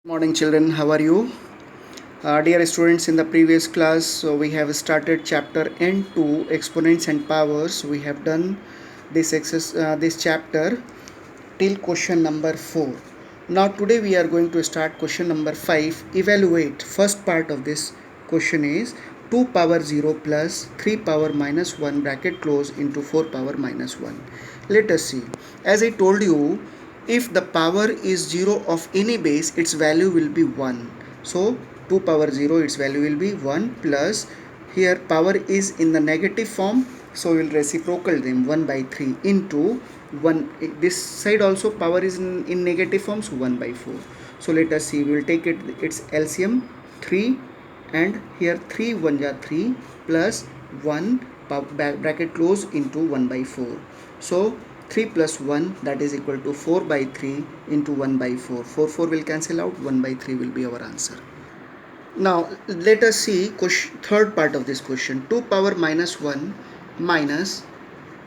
Morning children, how are you? Dear students, in the previous class we have started chapter N2 exponents and powers. We have done this chapter till question number 4. Now today we are going to start question number 5. Evaluate. First part of this question is 2 power 0 plus 3 power minus 1 bracket close into 4 power minus 1. Let us see. As I told you, if the power is 0 of any base, its value will be 1. So 2 power 0, its value will be 1 plus, here power is in the negative form, so we will reciprocal them 1 by 3 into 1. This side also power is in negative form, so 1 by 4. So let us see, we will take its LCM 3, and here 3 1 ja 3 plus 1 bracket close into 1 by 4. So 3 plus 1, that is equal to 4 by 3 into 1 by 4. 4 will cancel out, 1 by 3 will be our answer. Now let us see third part of this question. 2 power minus 1 minus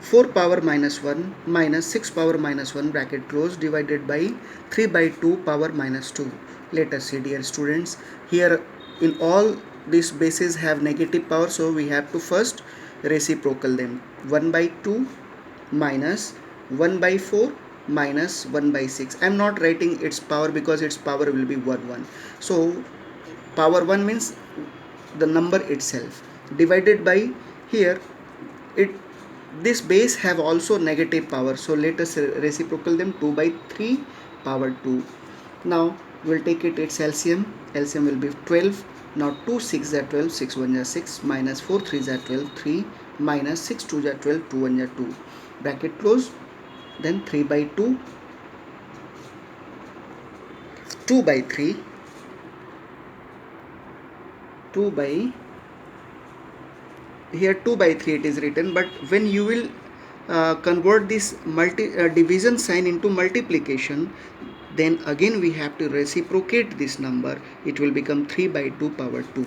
4 power minus 1 minus 6 power minus 1 bracket close divided by 3 by 2 power minus 2. Let us see, dear students, here in all these bases have negative power, so we have to first reciprocal them. 1 by 2 minus 1 by 4 minus 1 by 6. I am not writing its power because its power will be 1 1. So power 1 means the number itself divided by, here it this base have also negative power, so let us reciprocal them. 2 by 3 power 2. Now we'll take its LCM will be 12. Now 2 6 are 12, 6 1 is 6, minus 4 3 are 12, 3, minus 6 2 are 12, 2 1 is 2, bracket close, then 3 by 2, 2 by 3, 2 by, here 2 by 3 it is written, but when you will convert this division sign into multiplication, then again we have to reciprocate this number. It will become 3 by 2 power 2.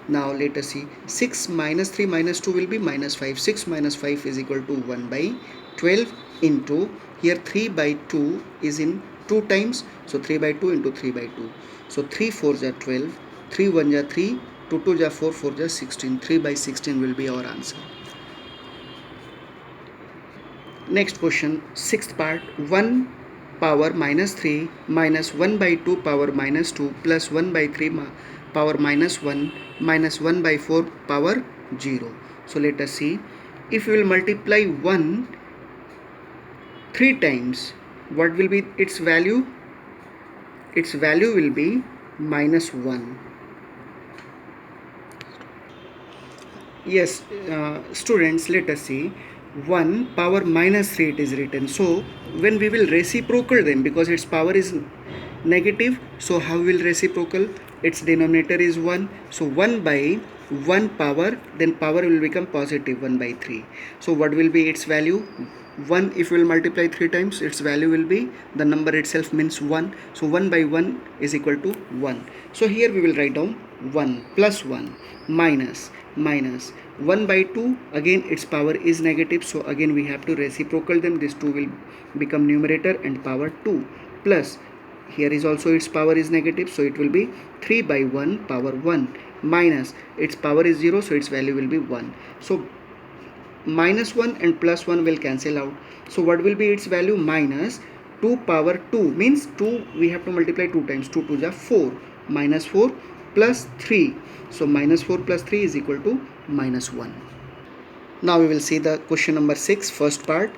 Now let us see, 6 minus 3 minus 2 will be minus 5. 6 minus 5 is equal to 1 by 12 into, here 3 by 2 is in 2 times, so 3 by 2 into 3 by 2. So 3 4s are 12, 3 1s are 3, 2 2s are 4, 4s are 16. 3 by 16 will be our answer. Next question, sixth part. 1 power minus 3 minus 1 by 2 power minus 2 plus 1 by 3 power minus 1 minus 1 by 4 power 0. So let us see, if we will multiply 1 3 times, what will be its value? Its value will be minus 1. Yes, students, let us see, 1 power minus 3 it is written. So when we will reciprocal them, because its power is negative, so how will reciprocal? Its denominator is 1, so 1 by 1 power, then power will become positive 1 by 3. So what will be its value? 1, if we will multiply 3 times, its value will be, the number itself means 1, so 1 by 1 is equal to 1. So here we will write down 1 plus 1 minus 1 by 2, again its power is negative, so again we have to reciprocal them. This 2 will become numerator and power 2, plus here is also its power is negative, so it will be 3 by 1 power 1 minus its power is 0, so its value will be 1. So minus 1 and plus 1 will cancel out, so what will be its value? Minus 2 power 2 means 2 we have to multiply 2 times, 2 2 is 4, minus 4 plus 3, so minus 4 plus 3 is equal to minus 1. Now we will see the question number 6, first part.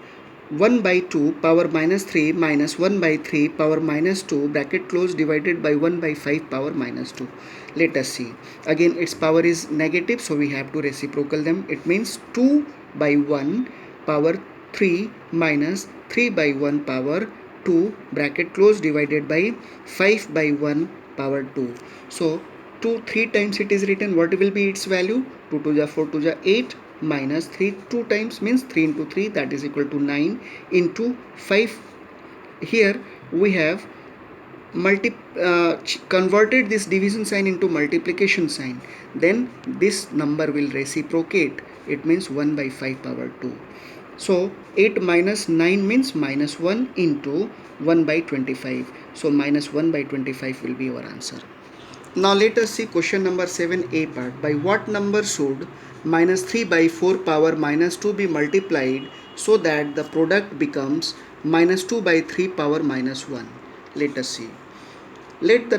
1 by 2 power minus 3 minus 1 by 3 power minus 2 bracket close divided by 1 by 5 power minus 2. Let us see, again its power is negative, so we have to reciprocal them. It means 2 by 1 power 3 minus 3 by 1 power 2 bracket close divided by 5 by 1 power 2. So 2 3 times it is written, what will be its value? 2 2 is 4, 2 is 8, minus 3 2 times means 3 into 3, that is equal to 9, into 5. Here we have converted this division sign into multiplication sign, then this number will reciprocate. It means 1 by 5 power 2. So 8 minus 9 means minus 1 into 1 by 25. So minus 1 by 25 will be our answer. Now let us see question number 7a part. By what number should minus 3 by 4 power minus 2 be multiplied so that the product becomes minus 2 by 3 power minus 1? Let us see. Let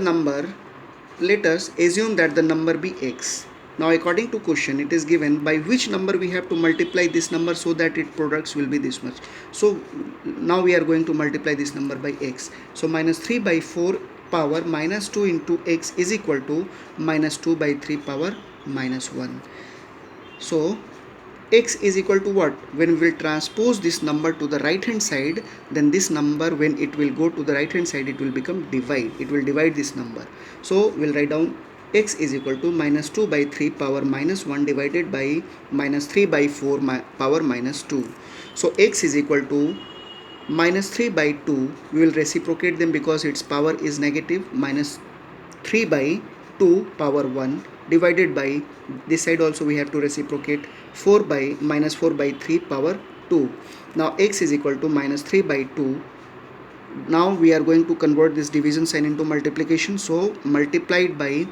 us assume that the number be x. Now according to question, it is given by which number we have to multiply this number so that its products will be this much. So now we are going to multiply this number by x. So minus 3 by 4 power minus 2 into x is equal to minus 2 by 3 power minus 1. So x is equal to what? When we will transpose this number to the right hand side, then this number, when it will go to the right hand side, it will become divide. It will divide this number. So we'll write down x is equal to minus 2 by 3 power minus 1 divided by minus 3 by 4 power minus 2. So x is equal to minus 3 by 2. We will reciprocate them because its power is negative. Minus 3 by 2 power 1 divided by, this side also we have to reciprocate, 4 by minus 4 by 3 power 2. Now x is equal to minus 3 by 2. Now we are going to convert this division sign into multiplication. So multiplied by,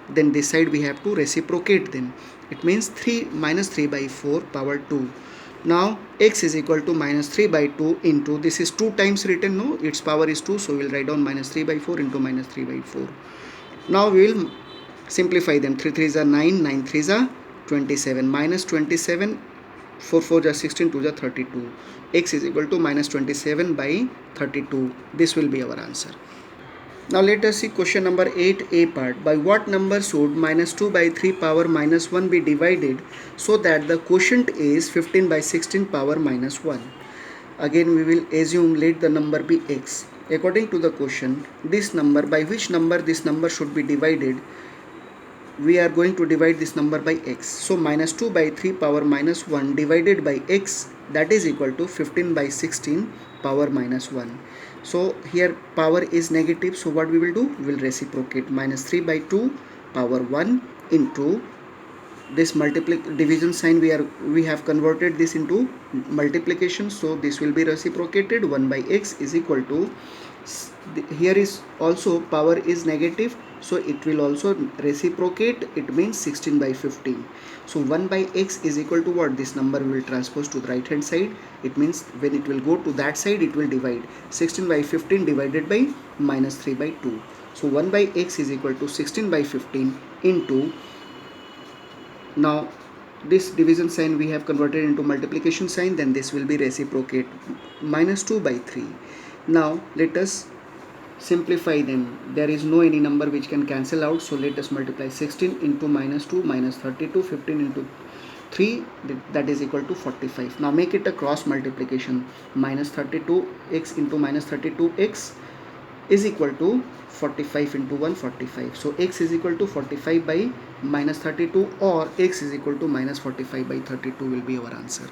then this side we have to reciprocate them. It means 3 minus 3 by 4 power 2. Now x is equal to minus 3 by 2 into, this is 2 times written, no, its power is 2, so we will write down minus 3 by 4 into minus 3 by 4. Now we will simplify them. 3 3s are 9, 9 3s are 27, minus 27, 4 4s are 16, 2s are 32. X is equal to minus 27 by 32. This will be our answer. Now let us see question number 8a part. By what number should minus 2 by 3 power minus 1 be divided so that the quotient is 15 by 16 power minus 1? Again we will assume let the number be x. According to the question, this number, by which number this number should be divided, we are going to divide this number by x. So minus 2 by 3 power minus 1 divided by x, that is equal to 15 by 16 power minus 1. So here power is negative, so what we will do? We will reciprocate. Minus 3 by 2 power 1 into this division sign, we have converted this into multiplication, so this will be reciprocated. 1 by x is equal to, here is also power is negative, so it will also reciprocate. It means 16 by 15. So 1 by x is equal to what? This number will transpose to the right hand side. It means when it will go to that side, it will divide. 16 by 15 divided by minus 3 by 2. So 1 by x is equal to 16 by 15 into, now this division sign we have converted into multiplication sign, then this will be reciprocate, minus 2 by 3. Now let us simplify them. There is no any number which can cancel out, so let us multiply. 16 into minus 2 minus 32, 15 into 3, that is equal to 45. Now make it a cross multiplication. Minus 32x into minus 32x is equal to 45 into 1, 45. So x is equal to 45 by minus 32, or x is equal to minus 45 by 32 will be our answer.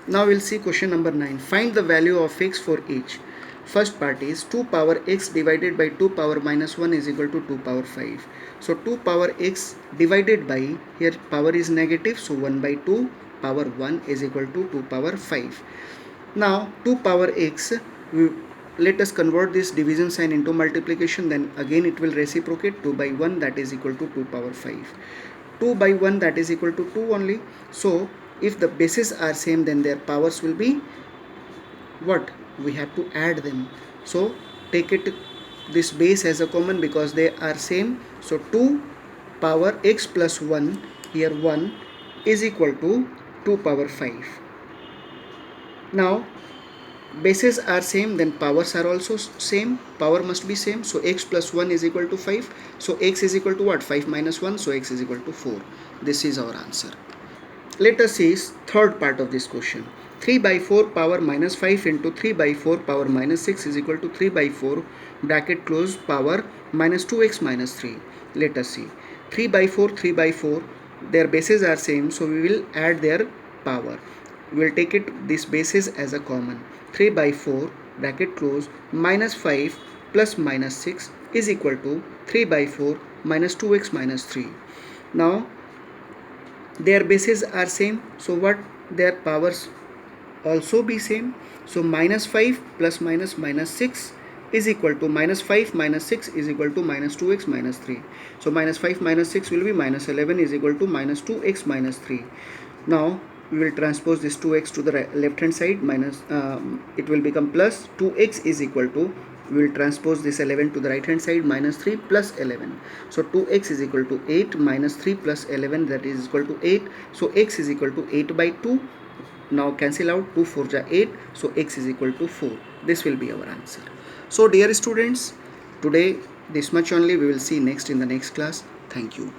Now we'll see question number 9. Find the value of x for each. First part is 2 power x divided by 2 power minus 1 is equal to 2 power 5. So 2 power x divided by, here power is negative, so 1 by 2 power 1 is equal to 2 power 5. Now 2 power x, let us convert this division sign into multiplication, then again it will reciprocate. 2 by 1, that is equal to 2 power 5. 2 by 1, that is equal to 2 only. So if the bases are same, then their powers will be what? We have to add them. So take it this base as a common because they are same. So 2 power x plus 1, here 1 is equal to 2 power 5. Now bases are same, then powers are also same. Power must be same, so x plus 1 is equal to 5. So x is equal to what? 5 minus 1, so x is equal to 4. This is our answer. Let us see third part of this question. 3 by 4 power minus 5 into 3 by 4 power minus 6 is equal to 3 by 4 bracket close power minus 2x minus 3. Let us see. 3 by 4, 3 by 4, their bases are same, so we will add their power. We will take it this bases as a common. 3 by 4 bracket close minus 5 plus minus 6 is equal to 3 by 4 minus 2x minus 3. Now their bases are same, so what? Their powers also be same. So minus 5 plus minus minus 6 is equal to minus 5 minus 6 is equal to minus 2x minus 3. So minus 5 minus 6 will be minus 11 is equal to minus 2x minus 3. Now we will transpose this 2x to the left hand side, minus it will become plus 2x is equal to, we will transpose this 11 to the right hand side, minus 3 plus 11. So 2x is equal to 8 minus 3 plus 11, that is equal to 8. So x is equal to 8 by 2. Now cancel out, 2 4 ja 8, so x is equal to 4. This will be our answer. So dear students, today this much only, we will see next in the next class. Thank you.